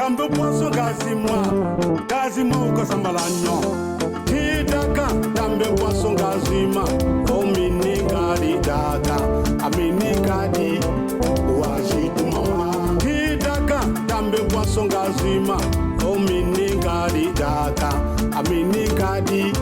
dambe poisson gazima uko sambalanyo hidaka dambe poisson gazima omini kadi daka amini kadi wajitu mama hidaka dambe poisson gazima omini kadi daka amini kadi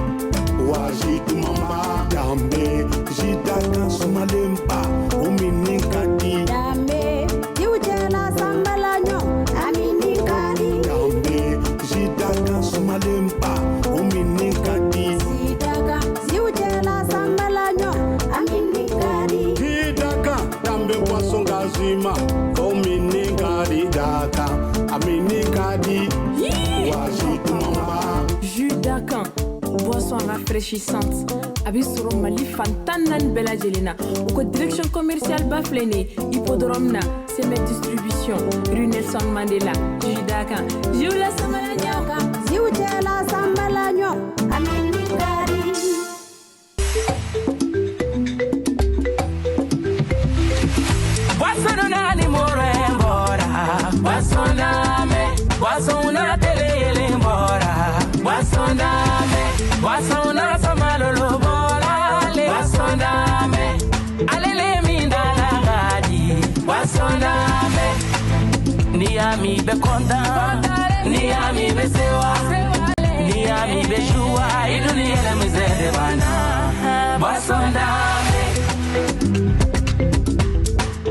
wajitu mama dambe jidaka sumalempa omini kadi dambe jiwjela sambalanyo amini kadi dambe jidaka sumalempa omini kadi sidaka jiwjela sambalanyo amini kadi hidaka dambe poisson gazima omini kadi daka amini kadi wajitu mama Judaka, boisson rafraîchissante. Abisoro Mali Fantanan Bella Jelena. Ou direction commerciale Baflene, Hippodrome na, Semet Distribution, rue Nelson Mandela, Judaka. Jula Samalanyaka, jiwjela sambalanyo amini kadi Wasana ni morembora, wasoname, wasona telele mbora, wasona samalolo bora, wasoname, alele mindala gadi, wasoname, ni ami be konta, ni ami be sewa, ni ami be shua, iduni ele mizede bana, wasoname.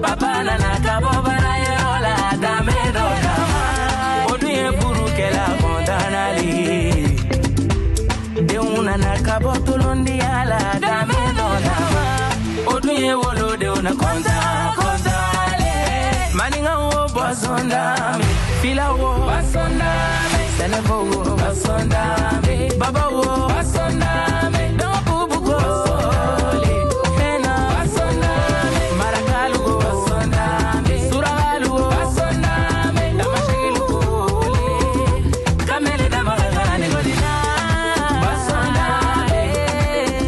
Papa nana kabo bana yola dame do dama Oduye buru kela kontanali De una na kabo tulundi ala dame do dama Oduye wolo de una kontale Maninga wo basondame Fila wo basondame Senebo wo basondame Baba wo basondame Don bubu go basondale Hena basondame Marakalu go basondame Suragalu go basondame Damashilu go Kamele damaragani go dina basondame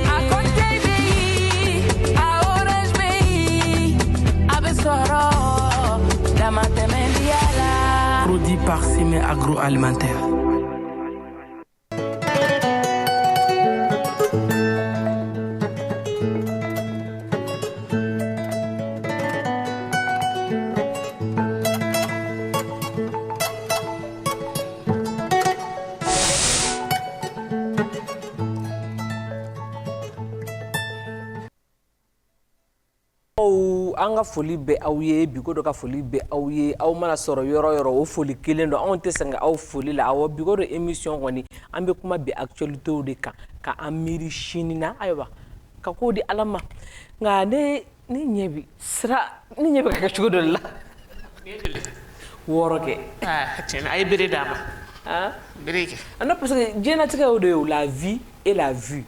A Conte Bey A Orange Bey A Besoro Damatemendiala Produit par Sime Agroalimentaire. Anga foli be awye bigodo ka foli be awye aw mana soro yoro o foli kelen do on te sanga aw foli la aw bigodo émission woni ambe kuma be actualité de ka amiri shinina aywa ka ko di alama nga ne ni nyebi sra ni nyebi ka chugodo la woroke tiens ay béré dama béré ana parce que jena tika o de la vie et la vue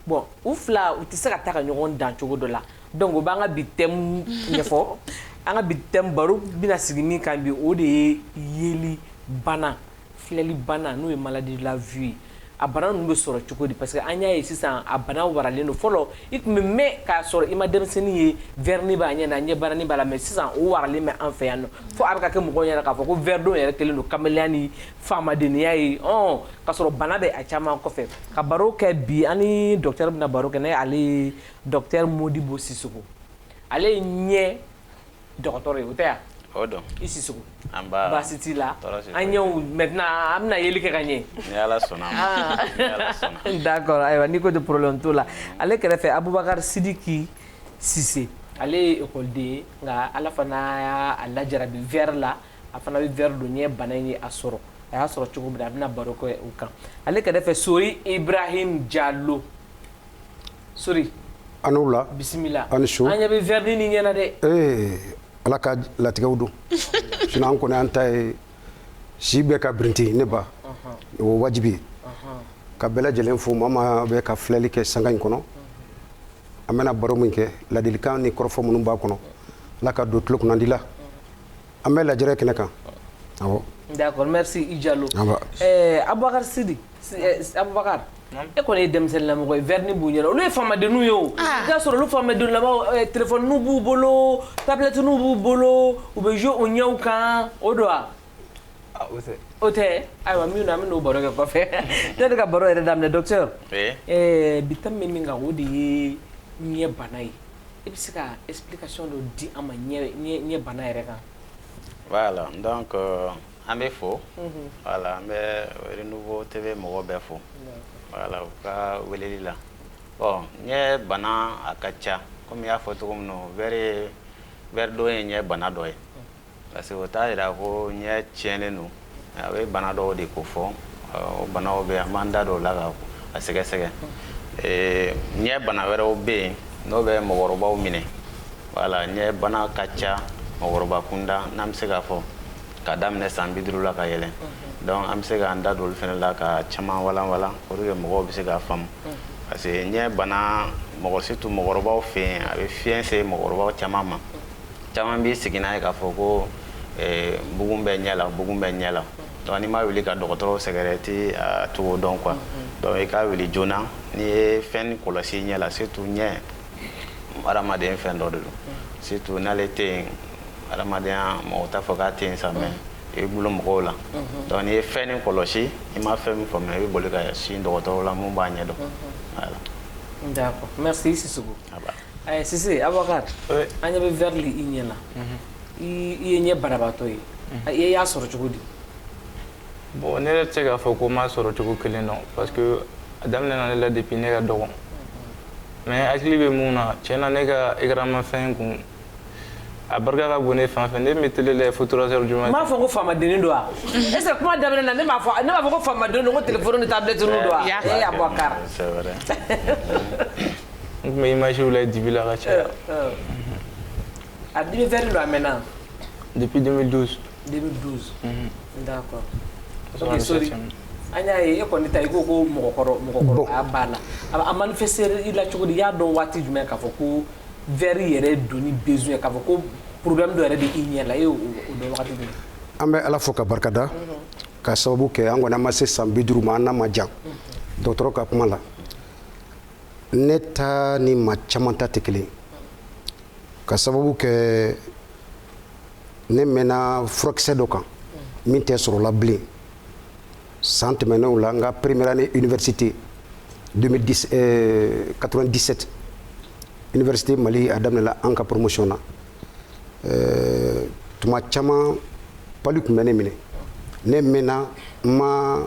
bon ouf là ou te saka taka nyogon dan chugodo la donc ba nga bitem ñefo anga bitem baru bina sigini kan bi o de yeli bana fleli bana no e maladie de la vue a bana no be soro chukodi parce que anya e sisan a bana warale no folo ik me ka soro ima dem seni verni ba nya na nya bana ni bala mais sisan o warale me en fait no fo abaka ke mo gonya ka fo ko verdo yere kele no kameliani fama de ni ay on ka soro bana be a chama ko fe ka baro ke bi ani docteur na baro ke ne ali docteur Modibo Sissoko ale nye docteur yotea Odo. Ici soko. Amba. Basiti là. Agnon maintenant amna yeli ke gagné. Yala sona. Yala sona. D'accord, aywa niko de problème tout là. Ale kele fait Aboubakar Sidiki Cissé. Ale école de nga ala fana ala jarabi vers là, afana bi vers do nye banani asoro. Aya soro chugo bida bina baroko e ukan. Ale kele fait Sori Ibrahim Diallo. Sori. Anoula. Bismillah. Anisho. Anya bi vers ni nyana de. Ala ka latigɛw don sinon an kɔni an ta ye si bɛɛ ka birinti ne ba o wajibi ye ka bɛɛ lajɛlen fo maa maa bɛ ka filɛli kɛ sanga in kɔnɔ an bɛna baro min kɛ ladilikan ni kɔrɔfɔ minnu b'a kɔnɔ ala ka don tulo kunnadi la an bɛ lajɛrɛ kɛnɛ kan awɔ. D'accord, merci Idjalo. Aboubakar Sidi Aboubakar e kɔni ye denmisɛnnin lamɔgɔ ye verre ni b'u ɲɛna olu ye faamadenninw ye o i y'a sɔrɔ olu faamadenw lamɔ téléphone n'u b'u bolo tablette n'u b'u bolo u bɛ jouer o ɲɛw kan o don wa. o tɛ ayiwa min na an bɛ n'o baro kɛ kɔfɛ ne de ka baro yɛrɛ daminɛ docteur bi thème bɛ min kan o de ye ɲɛ bana ye i bɛ se ka explication dɔ di an ma ɲɛ bana yɛrɛ kan. Voilà, donc an bɛ fo voilà an bɛ Renouveau TV mɔgɔw bɛɛ fo voilà u ka weleli la bon ɲɛ bana a ka ca comme i y'a fɔ cogo min na wɛri dɔ ye ɲɛ bana dɔ ye parce que o t'a jira ko ɲɛ tiɲɛlen don a bɛ bana dɔw de ko fɔ o banaw bɛ an b'an da dɔw la ka sɛgɛsɛgɛ ɲɛ bana wɛrɛw bɛ yen n'o bɛ mɔgɔkɔrɔbaw minɛ voilà ɲɛ bana ka ca mɔgɔkɔrɔba kunda n'an bɛ se k'a fɔ ka daminɛ san 50 la ka yɛlɛn donc an bɛ se k'an da don olu fana la ka caman walan pour que mɔgɔw bɛ se k'a faamu parce que ɲɛ bana surtout mɔgɔkɔrɔbaw fɛ yen a bɛ fiɲɛ se mɔgɔkɔrɔbaw caman ma caman b'i sigi n'a ye k'a fɔ ko bugun bɛ ɲɛ la bugun bɛ ɲɛ la donc n'i ma wuli ka dɔgɔtɔrɔw sɛgɛrɛ i tɛ a cogo dɔn quoi donc i ka wuli joona n'i ye fɛn kɔlɔsi ɲɛ la surtout ɲɛ adamaden fɛn dɔ de don surtout n'ale tɛ yen adamadenya mɔgɔ t'a fɔ k'a tɛ yen sa mais i bɛ bolo mɔgɔw la donc n'i ye fɛn kɔlɔsi i ma fɛn min faamuya i bɛ boli ka sin dɔgɔtɔrɔw la mun b'a ɲɛ dɔn voilà. D'accord, merci Sissoko. Sisi Aboubacar an ɲɛ bɛ verre li i ɲɛ la i ye ɲɛ banabaatɔ ye i y'a sɔrɔ cogo di. Bon ne yɛrɛ tɛ se k'a fɔ ko n m'a sɔrɔ cogo kelen dɔn parce que a daminɛ na ne la depuis ne ka dɔgɔ mais hakili bɛ mun na tiɲɛ na ne ka écran mafɛn kun a barika ka bon ne fan fɛ ne bɛ télé lajɛ fo 3 heures du matin. M'a fɔ ko faamadennin don wa est ce que kuma daminɛ na ne m'a fɔ ko faamadennin don ko téléphone ni tablette don wa Aboubacar. C'est vrai. n tun bɛ image lajɛ dibi la ka caya. A dibi verre don a mɛnna. Depuis 2012. 2012. D'accord. Ok sorry. An y'a ye e kɔni ta i ko mɔgɔkɔrɔba b'a la a manifester i la cogo di i y'a dɔn waati jumɛn k'a fɔ ko verre yɛrɛ donni besoin k'a fɔ ko problème dɔ yɛrɛ de i ɲɛ la e y'o dɔn wagati jumɛn. An bɛ Ala fo ka barikada ka sababu kɛ an kɔni an ma se san 50 ma an n'a ma jan dɔgɔtɔrɔ ka kuma la ne ta ni maa caman ta tɛ kelen ka sababu kɛ ne mɛnna furakisɛ dɔ kan min tɛ sɔrɔla bilen san tɛmɛnenw la n ka première année université 97 université Mali a daminɛla an ka promotion na tuma caman palu tun bɛ ne minɛ ne mɛnna n ma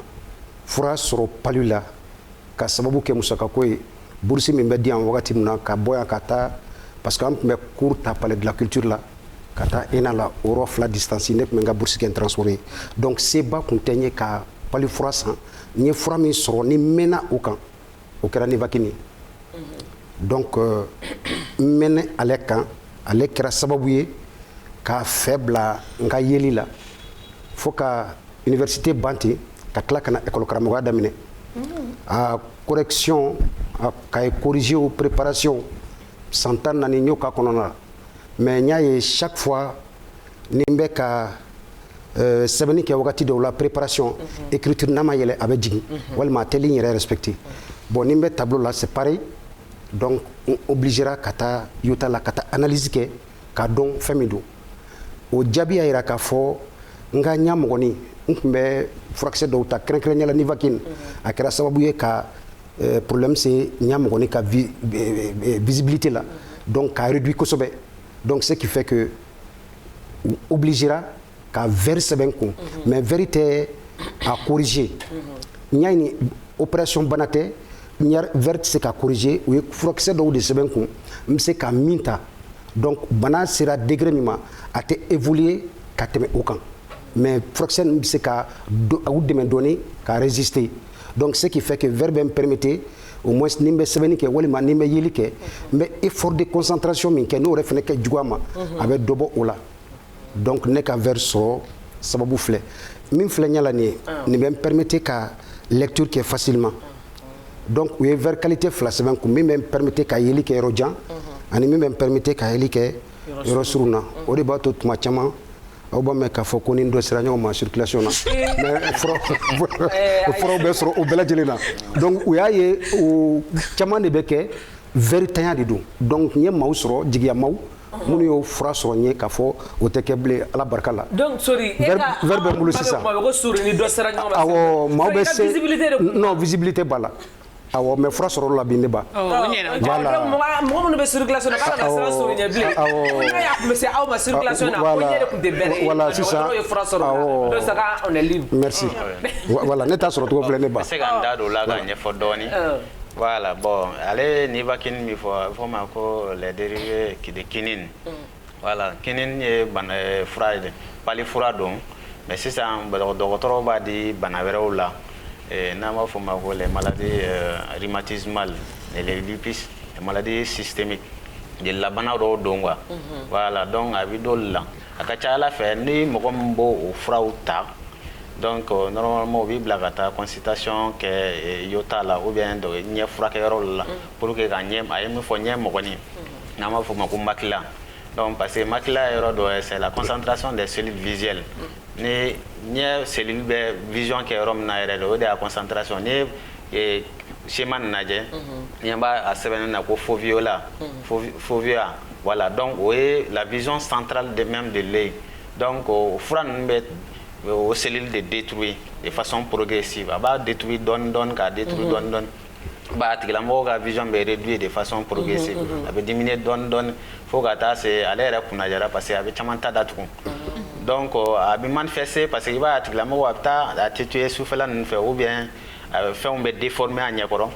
fura sɔrɔ palu la ka sababu kɛ musakako ye bourse min bɛ di yan wagati min na ka bɔ yan ka taa parce que an tun bɛ cours ta palais de la culture la ka taa ENA la o yɔrɔ 2 distance ne tun bɛ n ka bourse kɛ transféré donc seba tun tɛ n ye ka palu fura san n ye fura min sɔrɔ ni mɛnna o kan o kɛra Nivakini donc n mɛnna ale kan ale kɛra sababu ye ka fɛ bila n ka yeli la fo ka université ban ten ka tila ka na école karamɔgɔya daminɛ a correction a cahier corrigé o préparation san 14 n y'o k'a kɔnɔna la mais n y'a ye chaque fois ni n bɛ ka sɛbɛnni kɛ wagati dɔw la préparation écriture n'a ma yɛlɛ a bɛ jigin walima a tɛ ligne yɛrɛ respecté bon ni n bɛ tableau la c'est pareil donc on obligera ka taa yota la ka taa analyse kɛ k'a dɔn fɛn min don o jaabi y'a jira k'a fɔ n ka ɲɛmɔgɔnin n tun bɛ furakisɛ dɔw ta kɛrɛnkɛrɛnnenya la Nivakini a kɛra sababu ye ka problème se ɲɛmɔgɔnin ka visibilité la donc k'a réduit kosɛbɛ donc ce qui fait que obligera ka verre sɛbɛn kun mais verre tɛ a corriger n y'a ɲini opération bana tɛ verre tɛ se ka corriger u ye furakisɛ dɔw de sɛbɛn kun n bɛ se ka min ta donc bana sera degré min ma a tɛ évoluer ka tɛmɛ o kan mais furakisɛ ninnu bɛ se ka u dɛmɛ dɔɔni ka résister donc ce qui fait que verre bɛ n permettre au moins ni n bɛ sɛbɛnni kɛ walima ni n bɛ yeli kɛ n bɛ effort de concentration min kɛ n'o yɛrɛ fana kɛ juguya ma a bɛ dɔ bɔ o la donc ne ka verre sɔrɔ sababu filɛ min filɛ ɲɛ la nin ye nin bɛ n permettre ka lecture kɛ facilement donc u ye verre qualité 2 sɛbɛn kun min bɛ n permettre ka yeli kɛ yɔrɔ jan ani min bɛ n permettre ka yeli kɛ yɔrɔ surun na o de b'a to tuma caman aw b'a mɛn k'a fɔ ko ni dɔ sera ɲɔgɔn ma circulation na mais furaw bɛ sɔrɔ o bɛɛ lajɛlen na donc u y'a ye o caman de bɛ kɛ verre tanya de don donc n ye maaw sɔrɔ jigiya maaw minnu y'o fura sɔrɔ n ye k'a fɔ o tɛ kɛ bilen ala barika la. donc sori verbe bɛ n bolo sisan. ko sori ni dɔ sera ɲɔgɔn ma. awɔ maaw bɛ se visibilité de non visibilité b'a la. awɔ mais fura sɔrɔ la bi ne ba. voilà mɔgɔ minnu bɛ circulation na k'a kana siran sori ɲɛ bilen. awɔ n'a y'a kun bɛ se aw ma circulation na ko ɲɛ de kun tɛ bɛrɛ ye. voilà sisan n'o ye fura sɔrɔ la donc ça on est libre. merci voilà ne t'a sɔrɔ cogo filɛ ne ba. n bɛ se ka n da don o la ka ɲɛfɔ dɔɔni. Voilà, bon, allez, Nivakin, il faut les dérivés de kinin. Voilà, kinin est frade, pas les fradons, mais c'est ça, docteur va dire banaverola, et nama faut les maladies rhumatismales, les lupus, les maladies systémiques, de la banaro dongwa. Voilà, donc, à vidol là, à Kachala fait ni mogombo ou frauta. Donc normalement oui blagata consultation que yota la ou bien do nye frake rôle pour que gagner ayem fo nye mogoni na ma fo ma ko makila donc parce que makila c'est la concentration des cellules visuelles ni nye cellules vision que rom na ero de la concentration ni schéma naje ni ba a seven na ko foviola fovia voilà donc oui la vision centrale de même de l'œil donc au fran aux cellules de détruire de façon progressive. Bah détruire donne car détruire donne. Bah la vision be réduire de façon progressive. Avec diminuer donne. Faut que c'est aller à la parce que avec chamanta d'atru. Donc a bien manifesté parce que va la a titué souffle ou bien fait on be déformé à nyakoro.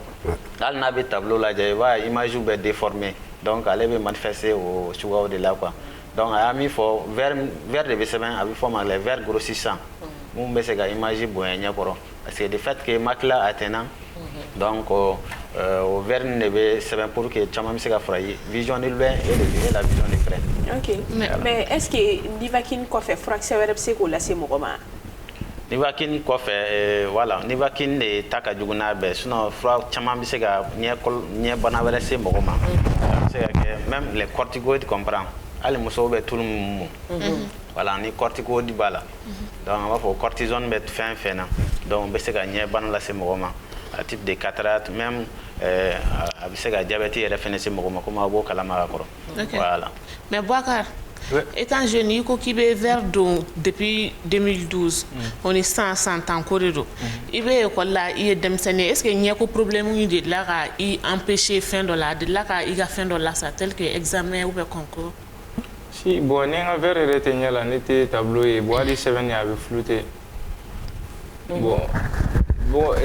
Al na be tableau là va image be déformé. Donc aller be manifester au suga de là quoi. Donc, il faut vers de BC20, il faut les vers grossissants. Nous avons une image parce que le fait que Makla atteint, donc au vers de BC20 pour que Chamam se fraye, vision de l'ouest et la vision de près. Ok, mais est-ce que Nivakin fait fraction de ce que c'est mon roman? Nivakin fait, voilà, Nivakin est Takajuguna, sinon, Chamam se n'y bonavere c'est mon roman. Même les corticoïdes comprennent. Ali muso be tout le monde voilà ni corticoïde bala donc on va faire cortisone bet fin na donc be se ga nye ban la se mogoma à type de cataracte même be se ga diabète et refene se mogoma comme abo kala ma koro voilà mais Bouakar étant jeune il ko ki be vers depuis 2012 on est 100 ans corridor il be ko la il demsene est-ce que n'y a ko problème ni de la ga i empêcher fin de la i ga fin de la ça tel que examen ou be concours. Si, bon, ni un verre retenu là, n'était tableau et bois les 7 avait flouté. Bon,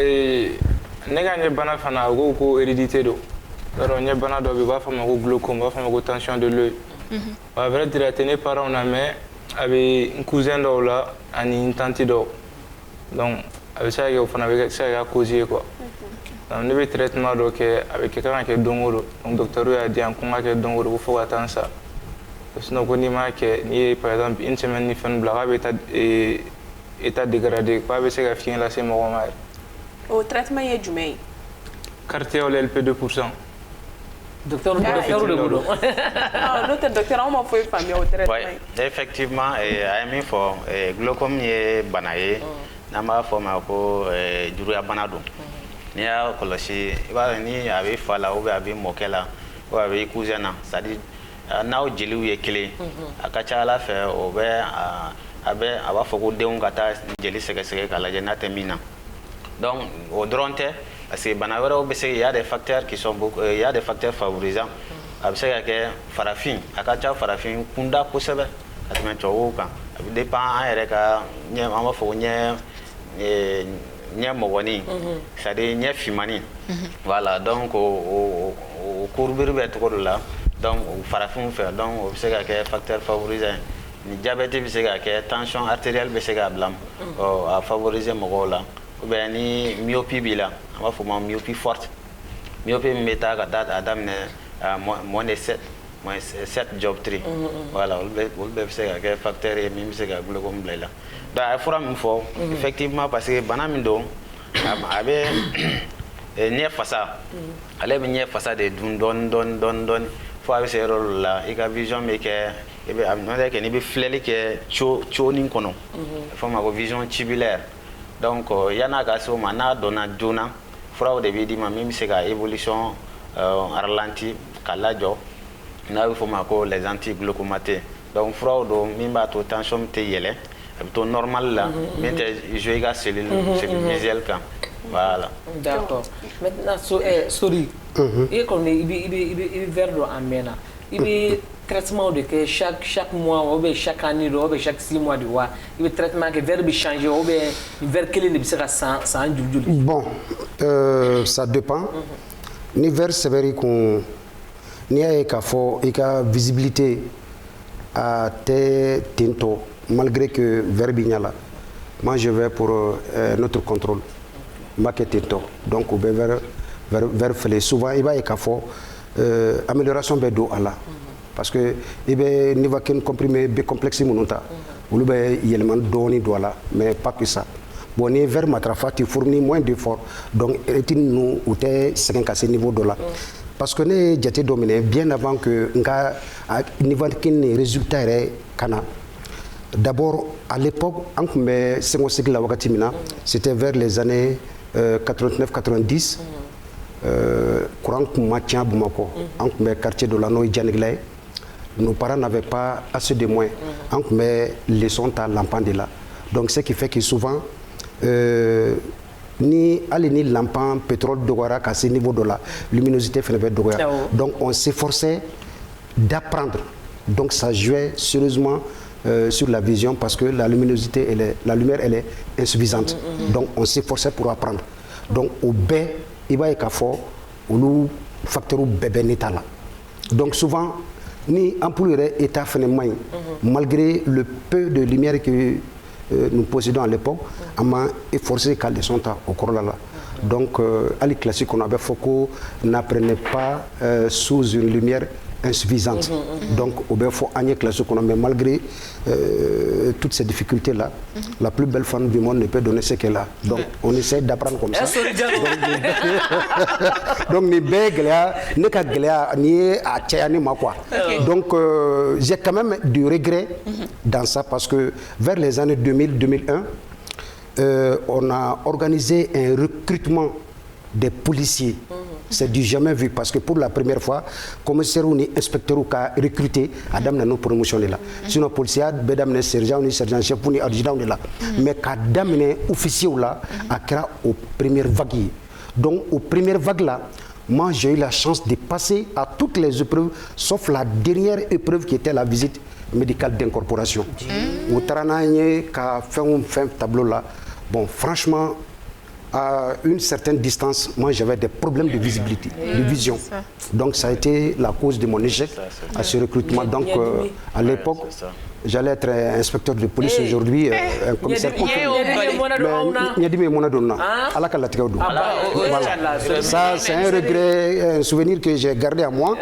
et n'ayant pas de fana ou hérédité d'eau. Alors, n'y a pas de va faire un glaucome, va faire une tension de l'œil. À vrai dire, tenez par on a mais avec un cousin d'eau là, une tante d'eau. Donc, avec ça, il faut avec ça à causer quoi. Donc, nous avons traitement avec quelqu'un qui est dongoro. Donc, docteur a dit encore que dongoro, il faut attendre ça. Sinon, quand il par exemple une semaine, il fait une blague, état dégradé, pas avec ça, il là, c'est mon roman. Au traitement, il y a du mail. Quartier au LP 2%. Docteur, ou le boulot? Non, notre docteur, on m'a fait famille au traitement. Oui, effectivement, il faut glaucome est banaye, n'a pas formé du rouillard banado. Il y a colossé, il va venir avec Fala ou avec Mokela ou avec Cousina, c'est-à-dire. Now jeliw ye kelen a ka ca ala fɛ o bɛ a b'a fɔ ko denw ka taa jeli sɛgɛsɛgɛ k'a lajɛ n'a tɛ min na donc o dɔrɔn tɛ parce que bana wɛrɛw bɛ se il y a des facteurs qui sont il y a des facteurs favorisants a bɛ se ka kɛ farafin a ka ca farafin kunda kosɛbɛ ka tɛmɛ tubabuw kan a bɛ dépend an yɛrɛ ka ɲɛ an b'a fɔ ko ɲɛ mɔgɔnin c'est à dire ɲɛ finmanin voilà donc o courbure bɛ cogo dɔ la. Donc, farafin fait donc on sait que facteur favorisant ni diabète bi se ka tension artérielle bi se ka blam a favoriser mogo la ou bien ni myopie bi la on va faire myopie forte myopie meta ka date adam ne moins de 7 dioptries voilà on be se ka facteur et même se ka glaucome bla la donc il faut me faut effectivement parce que bana min do abe ni fasa ale bi ni fasa de don faut avoir ces rôles là et la vision mais que et bien on que ni bi fleli que cho ni kono faut ma vision tubulaire donc il y en a qui sont mana dona jona faut de bi di ma même c'est la évolution ralenti kala jo n'a bɛ fɔ ma ko les antiglucomatés donc furaw don min b'a to tension tɛ yɛlɛ a bɛ to normal la min tɛ jouer i ka cellule visuelle kan voilà. D'accord. Maintenant sorry e kɔni i bɛ verre dɔ a mɛnna i bɛ traitement de kɛ chaque mois ou bien chaque année ou bien chaque 6 mois de wa i bɛ traitement kɛ verre bɛ changer ou bien verre kelen de bɛ se ka san joli. Bon ça dépend ni verre sɛbɛnni kun n'i y'a ye k'a fɔ i ka visibilité a tɛ tentɔ malgré que verre bɛ ɲɛ la moi je vais pour notre contrôle n b'a kɛ tentɔ donc u bɛ verre fɛlɛ souvent i b'a ye k'a fɔ amélioration bɛ don a la parce que i bɛ Nivaquine comprimé B complexe minnu ta olu bɛ yɛlɛmani dɔɔni don a la mais pas que ça bon ni verre matarafa tu fournis moins d'efforts donc rétine ninnu u tɛ sɛgɛn ka se niveau dɔ la parce que ne ye jate dɔ minɛ bien avant que n ka Nivaquine résultat yɛrɛ ka na d'abord à l'époque an tun bɛ Senghor la wagati min na c'était vers les années 89-90 courant tun ma tiɲɛ Bamakɔ an tun bɛ quartier dɔ la n'o ye Janigila ye nos parents n'avaient pas assez de moyens an tun bɛ leçon ta lampan de la donc ce qui fait que souvent ni hali ni lampan pétrole dɔgɔyara ka se niveau dɔ la luminosité fana bɛ dɔgɔya donc on s'efforçait d'apprendre donc ça jouait sérieusement sur la vision parce que la luminosité la lumière elle est insuffisante donc on s'efforçait pour apprendre donc au bɛɛ i b'a ye k'a fɔ olu facteurs bɛɛ bɛ n'état la donc souvent ni ampoule yɛrɛ état fana man ɲi malgré le peu de lumière que nous possédons à l'époque on m'a efforcé ka leçon ta au kɔrɔla la donc hali classe kɔnɔ a bɛ fɔ ko n'apprenez pas sous une lumière insuffisante donc au bɛ fɔ an ye classe kɔnɔ mais malgré toutes ces difficultés là la plus belle femme du monde ne peut donner ce qu'elle a donc on essaie d'apprendre comme ça donc nin bɛɛ gɛlɛya ne ka gɛlɛya ni ye a cɛya ne ma quoi donc j'ai quand même du regret dans ça parce que vers les années 2000-2001 on a organisé un recrutement des policiers c'est du jamais vu parce que pour la première fois commissaire ou ni inspecteur ka recruté a daminɛ no promotion de la sinon policier bɛ daminɛ sergent ni sergent chef ni adjudant de la mais ka daminɛ officier la a kɛra aux premières vagues donc aux premières vagues là moi j'ai eu la chance de passer à toutes les épreuves sauf la dernière épreuve qui était la visite médicale d'incorporation u taara n'an ye ka fɛn tableau là bon franchement à une certaine distance, moi j'avais des problèmes de visibilité, de vision. Donc ça a été la cause de mon échec à ce recrutement. Donc à l'époque, j'allais être inspecteur de police aujourd'hui, un commissaire ça c'est un regret, un souvenir que j'ai gardé à moi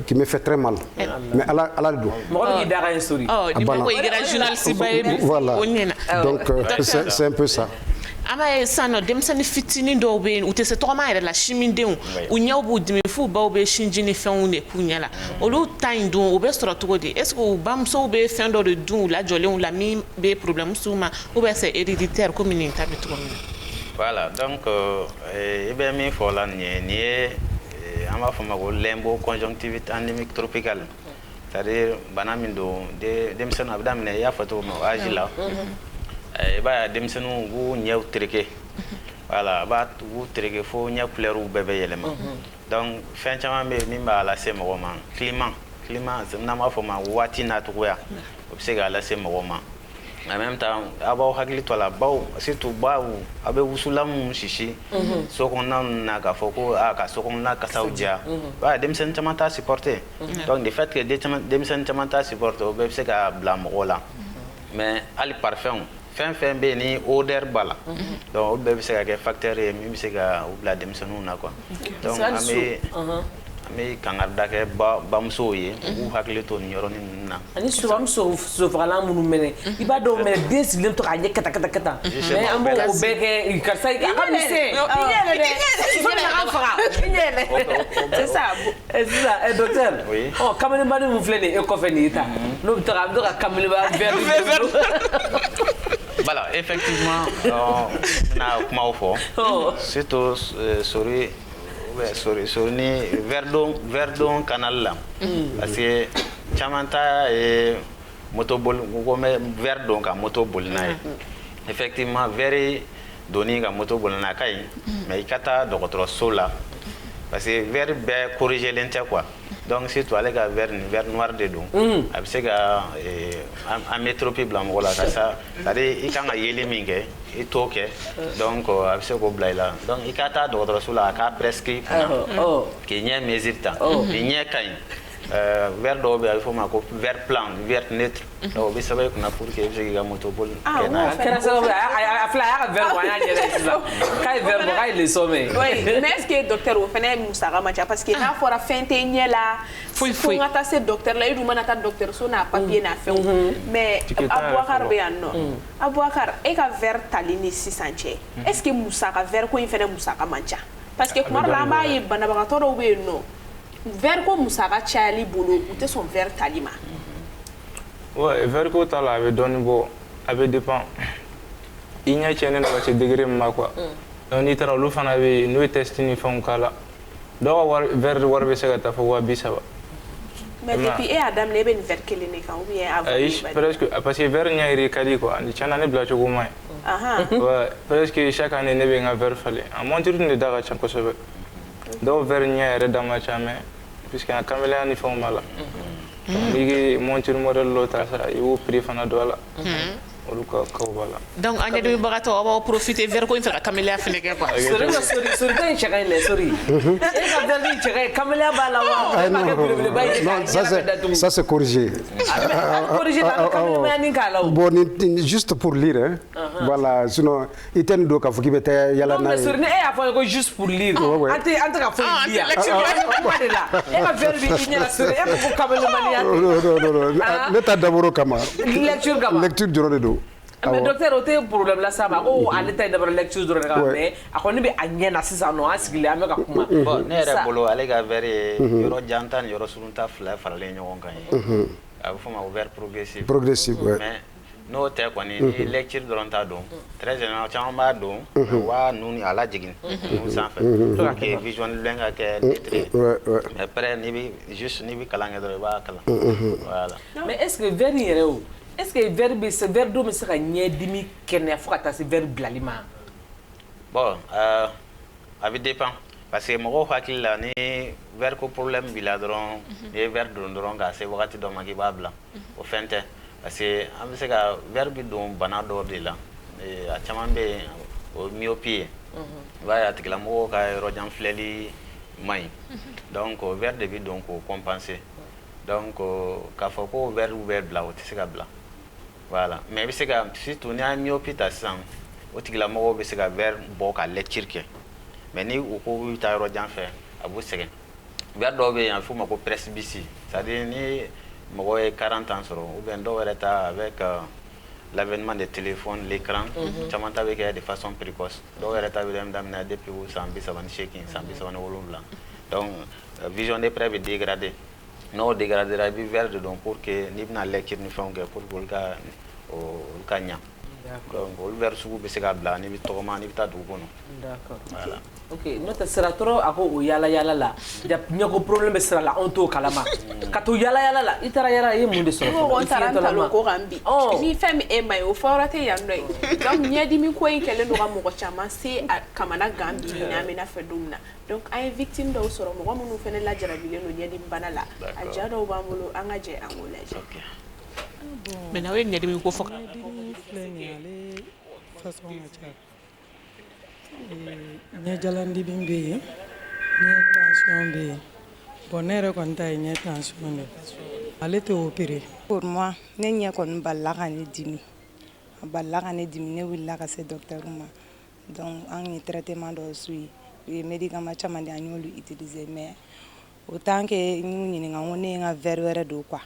qui me fait très mal. Mais à la dos. Voilà. Donc c'est un peu ça. ama ye sano denmisɛnnin fitinin dɔw bɛ yen u tɛ se tɔgɔma yɛrɛ la simindenw u ɲɛw b'u dimi f'u baw bɛ sinji ni fɛnw de k'u ɲɛ la olu ta in dun o bɛ sɔrɔ cogo di est-ce que u bamusow bɛ fɛn dɔ de dun u lajɔlenw la min bɛ problème s'u ma ou bien c'est héréditaire comme nin ta bɛ cogo min na. Voilà donc i bɛ min fɔ la nin ye an b'a fɔ ma ko limbo conjonctivite endémique tropicale c'est-à-dire bana min don denmisɛnnin a bɛ daminɛ i y'a fɔ cogo min o âge la. I b'a ye denmisɛnninw b'u ɲɛw tereke voilà b'u tereke fo ɲɛ couleur bɛɛ bɛ yɛlɛma donc fɛn caman bɛ yen min b'a lase mɔgɔ ma climat n'an b'a fɔ ma waati nacogoya o bɛ se k'a lase mɔgɔ ma en même temps a b'aw hakili to a la baw surtout baw a bɛ wusula minnu sisi so kɔnɔna ninnu na k'a fɔ ko ka so kɔnɔna kasaw diya i denmisɛnnin caman t'a supporter donc de fait que denmisɛnnin caman t'a supporter o bɛɛ bɛ se ka bila mɔgɔ la mais hali parfum fɛn bɛ yen ni odeur b'a la donc o bɛɛ bɛ se ka kɛ facteur ye min bɛ se ka u bila denmisɛnninw na quoi donc an bɛ kangarida kɛ bamusow ye u b'u hakili to nin yɔrɔnin ninnu na ani souvent musofagalan minnu minɛ i b'a dɔw minɛ den sigilen to k'a ɲɛ kata mais an b'o bɛɛ kɛ karisa a ka misɛn i ɲɛ dɛ sɔni a ka faga i ɲɛ dɛ c'est ça sisan docteur kamelebani min filɛ nin ye e kɔfɛ nin ye ta n'o bɛ to ka kameleba verre voilà effectivement na kumaw fɔ surtout sori sori ni verdon canal la parce que chamanta motobol ko me verdon ka motobol na effectivement very doni ka motobol na kai mais ikata docteur sola parce que vert be corriger l'ente quoi donc si tu allais vers vert noir de don a se ka a métropie blanc wala ça c'est-à-dire i kan ka yeli minge i toke donc a se ko blaila donc ikata docteur sola ka presque ki nya mesita ni nya kai vert do be il faut ma ko vert plan vert neutre do be sabe kuna pour que je ga motobol kana ça a fla ya vert wa ya jere ça kai vert bo kai le sommet oui mais est-ce que docteur o fene musaka macha parce que na fora fente nyela fo ngata se docteur la idu manata docteur so na papier na fe mais Abouakar be anno Abouakar e ka vert talini sisanche est-ce que musaka vert ko fene musaka macha parce que kuma la ma yi banabaga to do be no vert ko musaka chali bolo ou te son vert talima ouais vert ko tala avait donné bon avait dépend il n'y a chene na ba degré ma quoi donc ni tara lu fana be no test ni fon kala do war vert war be sega ta fo wa bisaba mais depuis Adam ne ben vert kele ne kan ou bien avant presque parce que vert nyairi kali quoi ni chana ne bla chogo mai ouais presque chaque année ne be nga vert fallait en montre ne daga chan ko sobe do vert nyairi dama chame puisque en caméléa ni fon mala ligi montre model lo ta sa yu prix fana do la donc anya de bagato aba profiter vers ko infra caméléa fene ke quoi sori kan chaka le sori e ka verdi chaka caméléa ba la wa non ça c'est corrigé corrigé la caméléa ni kala bon juste pour lire hein voilà sinon iten do ka fuki bete yala na non sori e a fa ko juste pour lire ante ka fa lire e ka verdi ni la sori e ko caméléa mania non l'état d'abord kama lecture joro do mais docteur o te problème la sama ko ale tay d'abord lecture joro ka mais akoni be anyena sisa no asigile ame ka kuma bon ne re bolo ale ga vere yoro jantan yoro sulunta fla farale nyon kan a fo ma ouvert progressif mais no te ko ni lecture doronta do très général chamba do wa nuni ala jigin nous en fait to ka vision lenga ke mais après ni bi juste ni bi kalanga do ba kala voilà mais est-ce que verre est-ce que verbe ce verbe do me sera nyedimi kene fukata ce verbe blalima bon avait dépend parce que mo hakil la ni verbe ko problème biladron et verbe dron ga c'est wakati do magi babla au fente parce que am se ga verbe do bana do de la et a chamambe au myopie va ya tikla mo ka rojan fleli mai donc verbe de donc compenser donc ka fo ko verbe bla o tisika bla voilà mais bi se ga si tu ni a myopie ta san o tikla mo bi se ga verbe bo ka lecture ke mais ni o ko ta rojan fe abu segen verbe do be en fo ma ko presbytie ça dit ni mo 40 ans soro ou bien do reta avec l'avènement des téléphones l'écran chamanta avec de façon précoce do reta bi dem damna depuis où sambi saban shaking sambi saban wolumla donc vision des preuves dégradée no dégradera bi vert donc pour que ni bina lecture ni fonke pour bolga o kanya donc o vert sugu be se ga bla ni bi tokoma ni bita dugo no d'accord voilà ok nota sera trop ako o yala la jap nyako problème be sera la onto kalama kato yala la itara yara ye munde so on taranta lo ko gambi ni femme e mai o forate yandoi donc nyadi mi ko ikele no mo ko chama c'est kamana gambi ni amena fedumna donc ay victime do soro mo mo fene la jarabile no nyadi banala a jado ba mulo angaje angolaje ok mais na we nyadi mi ko foka ne jalandi bimbe ne tension be bon ne reconta ne tension de ale te opérer pour moi ne nya kon balla kan dimi ne willa ka se docteur ma donc en traitement do sui les médicaments chaman de anyolu utiliser mais autant que ñu ñi nga woni nga verre do quoi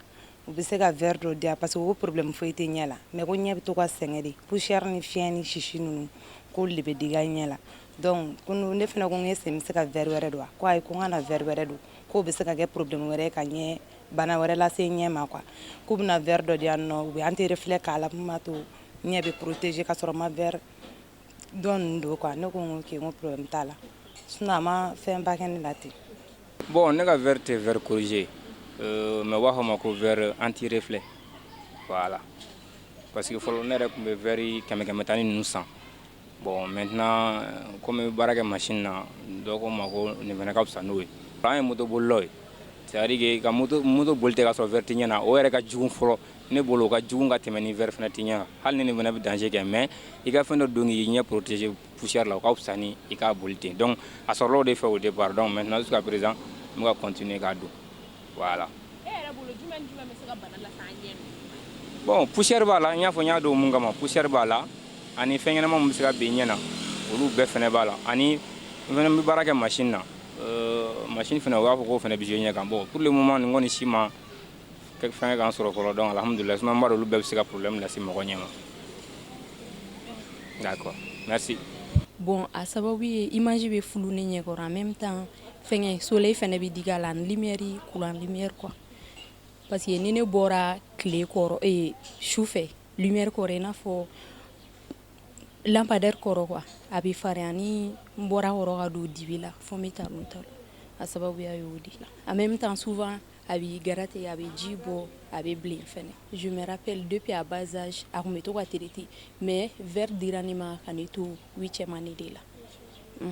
ou be se ka verre do dia parce que o problème fo ite nyala mais ko nyabi to ka sengedi poussière ni fiani chichi nunu ko libe diga nyala donc kunu ne fena ko ngese mi se ka verre do ko ay ko ngana verre do ko be se ka ge problème were ka nye bana were la se nyema quoi ko bna verre do dia no be anti reflex ala mato nyabi protéger ka soro ma verre don do quoi no ko ke mo problème tala sinon a ma fɛnba kɛ ne la ten. Bon, ne ka verre tɛ verre corrigé, mais waa fɔ ma ko verre anti reflet, voilà. Parce que fɔlɔ ne yɛrɛ tun bɛ verre kɛmɛ tani ninnu san. Bon, maintenant comme baara kɛ machine na, dɔ ko n ma ko nin fana ka fisa n'o ye. An ye moto bolilaw ye, c'est-à-dire que ka moto boli tɛ ka sɔrɔ verre tɛ ɲɛ na, o yɛrɛ ka jugu fɔlɔ. Ne bolo o ka jugu ka tɛmɛ ni verre fana tɛ ɲɛ na, hali ni nin fana bɛ danger kɛ, mais i ka fɛn dɔ don k'i ɲɛ protéger poussière la, o ka fisa ni i k'a boli ten. Donc a sɔrɔla o de fɛ au départ, donc maintenant jusqu'à présent n bɛ ka continuer k'a don, voilà. Bon, poussière b'a la, n y'a fɔ n y'a don mun kama, poussière b'a la, ani fɛn ɲɛnama min bɛ se ka bin ɲɛ na, olu bɛɛ fana b'a la, ani n fana bɛ baara kɛ machine na, machine fana o b'a fɔ k'o fana bɛ jouer ɲɛ kan. Bon, pour le moment nin kɔni si ma fɛn k'an sɔrɔ fɔlɔ, donc alhamdulillah, sinon n b'a dɔn olu bɛɛ bɛ se ka problème lase mɔgɔ ɲɛ ma. D'accord, merci. Bon, a sababu ye image bɛ fulu ne ɲɛkɔrɔ en même temps fɛngɛ soleil fana bɛ digi a la ani lumière courant lumière quoi. Parce que ni ne bɔra tile kɔrɔ su fɛ lumière kɔrɔ i n'a fɔ lampadaire kɔrɔ quoi a bɛ farinya ni n bɔra kɔrɔ ka don dibi la fo n bɛ taa n ta a sababuya y'o de la. En même temps souvent a bɛ gratter a bɛ ji bɔ a bɛ bilen fɛnɛ. Je me rappelle depuis à bas âge a tun bɛ to ka traiter mais verre dira ne ma ka ne to 8e année de la.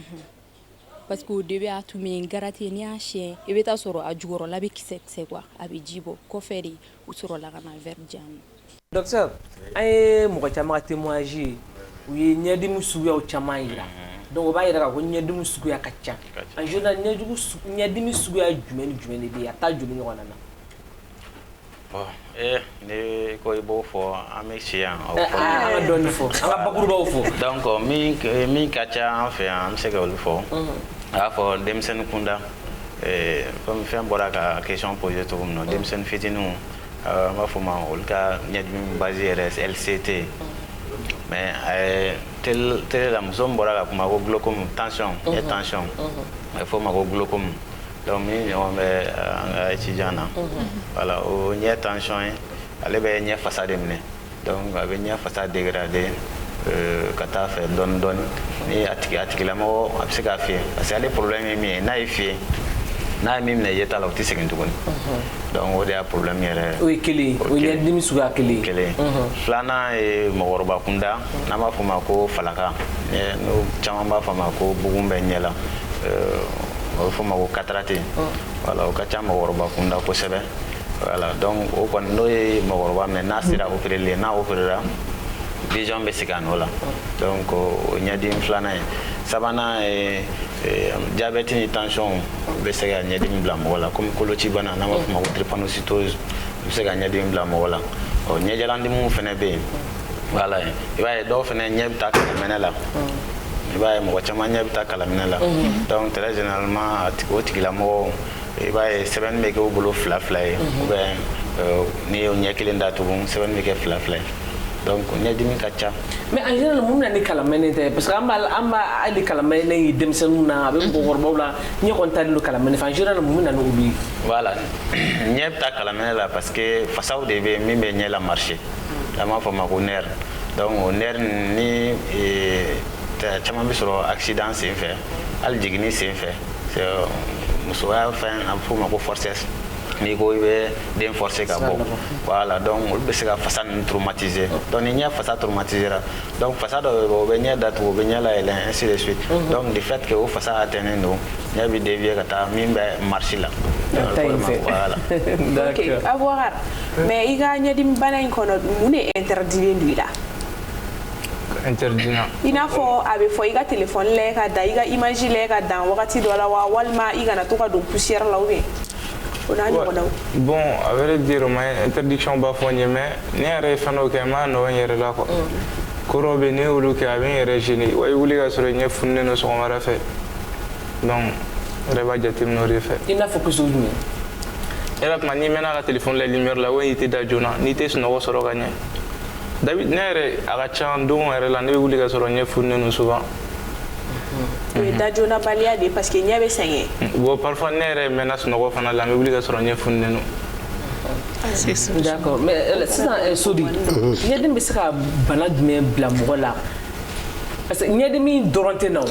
Parce que au début a tun bɛ gratter n'i y'a siyɛn i bɛ taa sɔrɔ a jukɔrɔla bɛ kisɛ quoi a bɛ ji bɔ kɔfɛ de u sɔrɔla ka na verre di yan nɔ. Docteur, an ye mɔgɔ caman ka témoignage ye u ye ɲɛdimi suguyaw caman yira. Donc o b'a yira k'a fɔ ɲɛdimi suguya ka ca. En général ɲɛdimi suguya jumɛn ni jumɛn de bɛ yen a t'a joli ɲɔgɔn na. Bon, ne ko i b'o fɔ an bɛ si yan. An ka dɔɔni fɔ, an ka bakurubaw fɔ. Donc min ka ca an fɛ yan an bɛ se ka olu fɔ. A y'a fɔ denmisɛnnin kunda, comme fɛn bɔra ka question poser cogo min na, denmisɛnnin fitininw an b'a fɔ ma olu ka ɲɛdimi base yɛrɛ LCT. Mais télé la muso min bɔra ka kuma ko glaucome tension, tension. A fɔ ma ko glaucome. Donc min ɲɔgɔn bɛ an ka étudiant na. Voilà, o ɲɛ tension ye ale bɛ ɲɛ fasa de minɛ. Donc a bɛ ɲɛ fasa dégrader ka taa fɛ dɔɔni dɔɔni. Ni a tigilamɔgɔ a bɛ se k'a fiyɛ parce que ale problème ye min ye n'a ye fiyɛ n'a ye min minɛ yeta la o tɛ segin tuguni. Donc o de y'a problème yɛrɛ. O ye kelen ye, o ye ɲɛdimi suguya kelen ye. Kelen. Filanan ye mɔgɔkɔrɔba kunda n'an b'a fɔ ma ko falaka n'o caman b'a fɔ ma ko bugun bɛ ɲɛ la. O bɛ fɔ ma ko cataracte. Voilà, o ka ca mɔgɔkɔrɔba kunda kosɛbɛ. Voilà, donc o kɔni n'o ye mɔgɔkɔrɔba minɛ n'a sera opéreli n'a opérera vision bɛ segin a nɔ la. Donc o ɲɛdimi filanan ye. Sabanan ye diabète ni tension bɛ se ka ɲɛdimi bila mɔgɔ la comme koloci bana n'an b'a fɔ ma ko drépanocytose bɛ se ka ɲɛdimi bila mɔgɔ la. Ɲɛjalandimiw fana bɛ yen. Voilà, i b'a ye dɔw fana ɲɛ bɛ taa kalaminɛ la. I b'a ye mɔgɔ caman ɲɛ bɛ taa kalaminɛ la. Donc très généralement o tigilamɔgɔw i b'a ye sɛbɛnni bɛ kɛ u bolo fila ye ou bien n'i ye ɲɛ kelen datugu sɛbɛnni bɛ kɛ fila ye. Donc ɲɛdimi ka ca. Mais en général mun na ni kalamɛnɛ tɛ parce que an b'a hali kalamɛnɛ ye denmisɛnninw na a bɛ mɔgɔkɔrɔbaw la ɲɛ kɔni talen don kalamɛnɛ fɛ en général mun na ni olu ye. Voilà, ɲɛ bɛ taa kalamɛnɛ la parce que fasaw de bɛ yen min bɛ ɲɛ la marcher an b'a fɔ ma ko nerf. Donc o nerf ni caman bɛ sɔrɔ accident sen fɛ hali jiginni sen fɛ musoya fɛn a bɛ fɔ o ma ko forcesse n'i ko i bɛ den forcer ka bɔ voilà donc olu bɛ se ka fasa ninnu traumatiser donc ni ɲɛ fasa traumatisera donc fasa dɔ bɛ yen o bɛ ɲɛ datugu o bɛ ɲɛ layɛlɛn ainsi de suite donc du fait que o fasa atteint don ɲɛ bɛ dévier ka taa min bɛ marcher la voilà. Ok, Aboubacar mais i ka ɲɛdimi bana in kɔnɔ mun de interdilen don i la. Interdit. I n'a fɔ a bɛ fɔ i ka téléphone lajɛ ka dan i ka image lajɛ ka dan wagati dɔ la wa walima i kana to ka don poussière la ou bien o n'a ɲɔgɔnnaw. Bon, à vrai dire, ma interdiction b'a fɔ n ye mais ne yɛrɛ ye fɛn dɔ kɛ n m'a nɔ n yɛrɛ la quoi. Kɔrɔ bɛ ne y'olu kɛ a bɛ n yɛrɛ gêner wa i wuli ka sɔrɔ ɲɛ fununen don sɔgɔmada fɛ donc n yɛrɛ b'a jateminɛ o de fɛ. I n'a fɔ cogo jumɛn. Yɛrɛ tuma n'i mɛnna ka téléphone la lumière la wa i tɛ da joona n'i tɛ sunɔgɔ sɔrɔ ka ɲɛ. David ne yɛrɛ a ka ca don yɛrɛ la ne bɛ wuli ka sɔrɔ ɲɛ fununen don souvent. O ye dajoona baliya de parce que ɲɛ bɛ sɛgɛn. Bon parfois ne yɛrɛ mɛnna sunɔgɔ fana la n bɛ wuli ka sɔrɔ ɲɛ fununen don. D'accord, mais sisan Sodi ɲɛdimi bɛ se ka bana jumɛn bila mɔgɔ la parce que ɲɛdimi dɔrɔn tɛ na o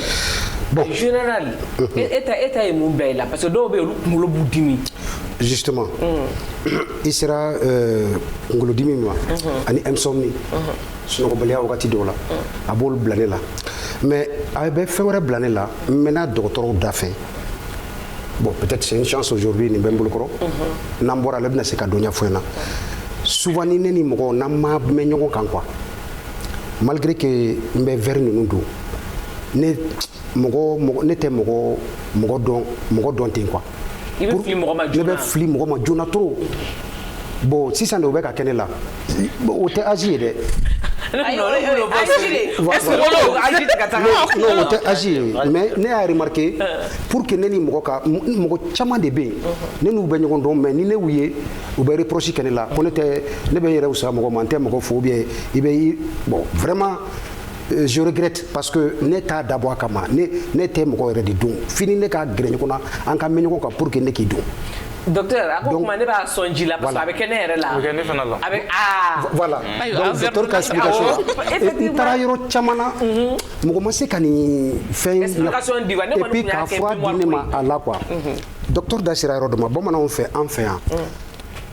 Bon. Général, eta ye mun bila i la parce que dɔw bɛ yen olu kunkolo b'u dimi. Justement, il sera ngolodimi ma ani insomnie sunɔgɔbaliya wagati dɔw la a b'olu bila ne la mais a bɛ fɛn wɛrɛ bila ne la n mɛna dɔgɔtɔrɔw da fɛ bon peut-être c'est une chance aujourd'hui nin bɛ n bolokɔrɔ n'an bɔra la i bɛna se ka dɔ ɲɛfɔ n na souvent ni ne ni mɔgɔw n'an ma mɛn ɲɔgɔn kan quoi malgré que n bɛ verre ninnu don ne tɛ mɔgɔ dɔn ten quoi. I bɛ fili mɔgɔ ma joona. Ne bɛ fili mɔgɔ ma joona trop bon sisan de o bɛ ka kɛ ne la o tɛ âge ye dɛ. Non, o tɛ âge ye mais ne y'a remarqué pour que ne ni mɔgɔ caman de bɛ yen ne n'u bɛ ɲɔgɔn dɔn mais ni ne y'u ye u bɛ reproche kɛ ne la ko ne bɛ n yɛrɛ wusaya mɔgɔ ma n tɛ mɔgɔ fo ou bien i bɛ bon vraiment. Je regrette parce que ne t'a dabɔ a kama ne tɛ mɔgɔ yɛrɛ de don fini ne ka gɛrɛ ɲɔgɔn na an ka mɛn ɲɔgɔn kan pour que ne k'i don. Docteur a ko kuma ne b'a sɔn ji la parce que a bɛ kɛ ne yɛrɛ la. A bɛ kɛ ne fana la. A bɛ voilà donc docteur ka explication n taara yɔrɔ caman na mɔgɔ ma se ka nin fɛn explication di wa ne et kɔni puis tun y'a ka kɛ fura di ne ma a la quoi docteur da sera yɔrɔ dɔ ma bamananw fɛ an fɛ yan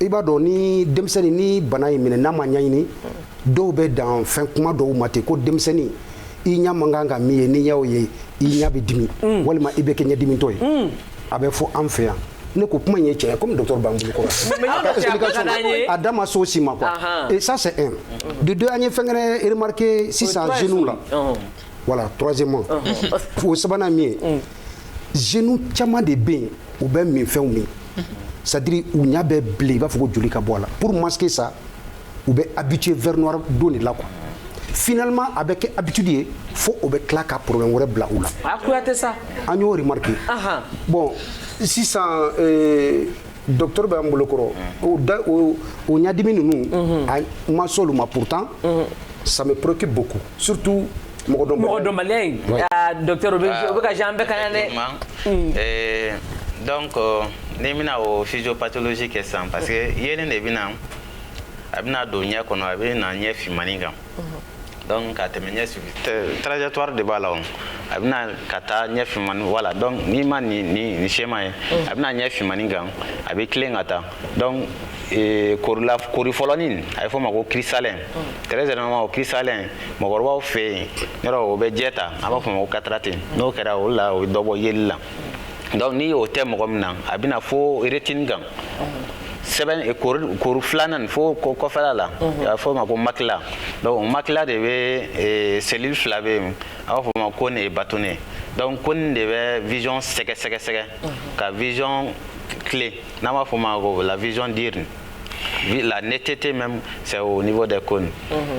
i b'a dɔn ni denmisɛnnin ni bana in minɛ n'a ma ɲɛɲini dɔw bɛ dan fɛn kuma dɔw ma ten ko denmisɛnnin i ɲɛ man kan ka min ye n'i y'o ye i ɲɛ bɛ dimi walima i bɛ kɛ ɲɛdimitɔ ye a bɛ fɔ an fɛ yan ne ko kuma in ye tiɲɛ comme docteur b'an bolo kɔrɔ a da ma s'o si ma quoi et ça c'est un de deux an ye fɛn kɛnɛ remarqué sisan jeunes la voilà troisièmement o sabanan min ye jeunes caman de bɛ yen u bɛ min fɛnw min c'est-à-dire u ɲɛ bɛ bilen i b'a fɔ ko joli ka bɔ a la pour masquer ça u bɛ habitué vers noir don de la quoi. Finalement a bɛ kɛ habitude ye fo o bɛ tila ka problème wɛrɛ bila u la. A kuyate sa. An y'o remarqué. Bon sisan docteur bɛ an bolo kɔrɔ o ɲadimi ninnu a ma s'olu ma pourtant ça me préoccupe beaucoup surtout mɔgɔ dɔnbaliya in docteur o bɛ ka jan an bɛɛ ka yan dɛ. Donc ni bɛna o physiopathologie kɛ sisan parce que yelen de bɛna a bɛna don ɲɛ kɔnɔ a bɛna ɲɛ finmani kan. Donc ka tɛmɛ ɲɛ trajectoire de b'a la a bɛna ka taa ɲɛ finmani voilà donc n'i ma nin schéma ye a bɛna ɲɛ finmani kan a bɛ tilen ka taa donc kori fɔlɔnin a bɛ fɔ o ma ko cristallin très généralement o cristallin mɔgɔkɔrɔbaw fɛ yen yɔrɔ o bɛ jɛ ta an b'a fɔ o ma ko cataracte n'o kɛra o la o bɛ dɔ bɔ yeli la donc ni o tɛ mɔgɔ min na a bɛna fo rétine kan sɛbɛn kori filanan fo kɔfɛla la a bɛ fɔ o ma ko makila donc makila de bɛ cellule fila bɛ yen a b'a fɔ o ma ko nin ye bâtonnet donc ko nin de bɛ vision sɛgɛsɛgɛ ka vision clé n'an b'a fɔ o ma ko la vision diurne la netteté même c'est au niveau des cônes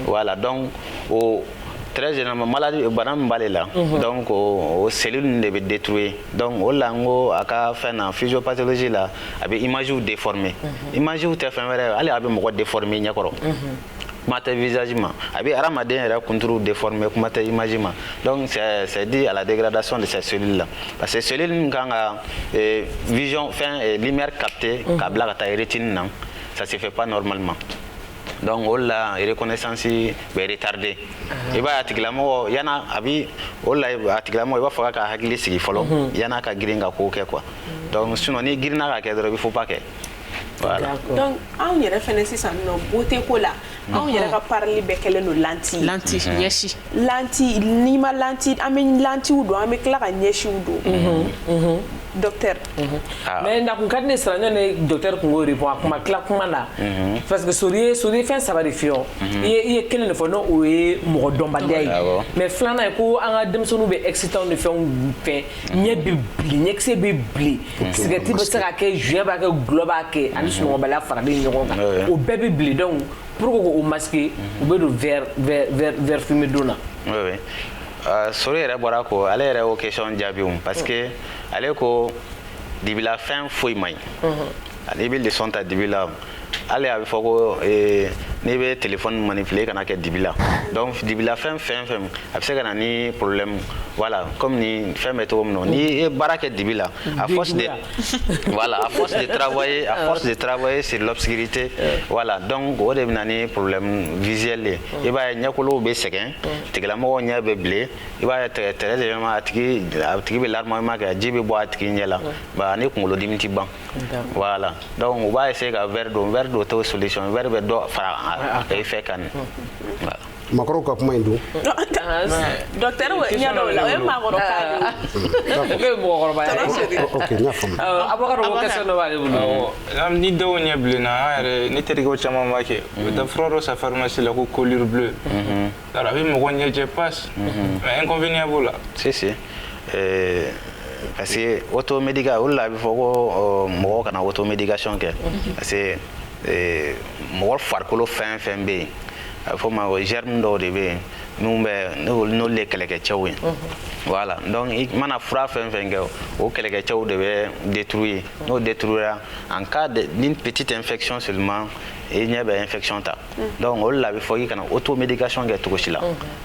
voilà donc o très généralement maladie bana min b'ale la donc o cellule de bɛ détruire donc o la n ko a ka fɛn na physiopathologie la a bɛ image déformer image tɛ fɛn wɛrɛ hali a bɛ mɔgɔ déformer ɲɛkɔrɔ kuma tɛ visage ma a bɛ hadamaden yɛrɛ kunturu déformer kuma tɛ image ma donc c'est dû à la dégradation de ces cellules là parce que cellule min kan ka vision fɛn lumière capter ka bila ka taa rétine na ça se fait pas normalement. Donc o la reconnaissance bɛ retardé i b'a ye a tigilamɔgɔ yana a bi o la a tigilamɔgɔ i b'a fɔ k'a hakili sigi fɔlɔ yana ka girin ka ko kɛ quoi donc sinon ni girinna ka kɛ dɔrɔn il faut pas kɛ voilà. Donc anw yɛrɛ fɛnɛ sisan nɔ beauté ko la anw yɛrɛ ka parili bɛɛ kɛlen don lentille ɲɛsi lentille n'i ma lentille an bɛ lentille don an bɛ tila ka ɲɛsiw don docteur mais na kun ka di ne sara ne docteur kun k'o répond a kuma tila kuma la parce que sori ye fɛn saba de fiyɔ i ye kelen de fɔ n'o ye mɔgɔ dɔnbaliya ye mais filanan ye ko an ka denmisɛnninw bɛ excitant ni fɛnw fɛ ɲɛ bɛ bili ɲɛkisɛ bɛ bili sigɛriti bɛ se ka kɛ juin b'a kɛ gulɔ b'a kɛ ani sunɔgɔbaliya faralen ɲɔgɔn kan o bɛɛ bɛ bili donc pour que k'o masquer u bɛ don vert fumé don na. Sori yɛrɛ bɔra ko ale yɛrɛ o question jaabi parce que ale ko dibila fɛn foyi man ɲi ale bɛ leçon ta dibi la ale a bɛ fɔ ko n'i bɛ téléphone manipuler kana kɛ dibi la donc dibi la fɛn a bɛ se ka na ni problème voilà comme ni fɛn bɛ cogo min na n'i ye baara kɛ dibi la à force de travailler sur l'obscurité voilà donc o de bɛ na ni problème visuel ye i b'a ye ɲɛkolow bɛ sɛgɛn tigilamɔgɔw ɲɛ bɛ bilen i b'a ye très évidemment a tigi bɛ larmoiement kɛ ji bɛ bɔ a tigi ɲɛ la ba ni kunkolodimi tɛ ban voilà donc o b'a essayer ka verre d'eau t'o solution verre bɛ dɔ fara a effet kan voilà makɔrɔw ka kuma in don docteur ɲɛ dɔw la o ye maakɔrɔ ka ye mɔgɔkɔrɔba ye ok n y'a faamu Abubakar ko question dɔ b'ale bolo ni dɔw ɲɛ bilenna an yɛrɛ ne terikɛw caman b'a kɛ u bɛ taa fura dɔ san pharmacie la ko colure bleue a bɛ mɔgɔ ɲɛjɛ passe mais inconvénient b'o la si parce que automédication o la a bɛ fɔ ko mɔgɔw kana automédication kɛ parce que mɔgɔ farikolo fɛn bɛ yen a bɛ fɔ ma germe dɔw de bɛ yen n'olu ye kɛlɛkɛcɛw ye voilà donc i mana fura fɛn kɛ o kɛlɛkɛcɛw de bɛ détruire n'o détruira en cas d'une petite infection seulement i ɲɛ bɛ infection ta donc o la a bɛ fɔ i kana automédication kɛ cogo si la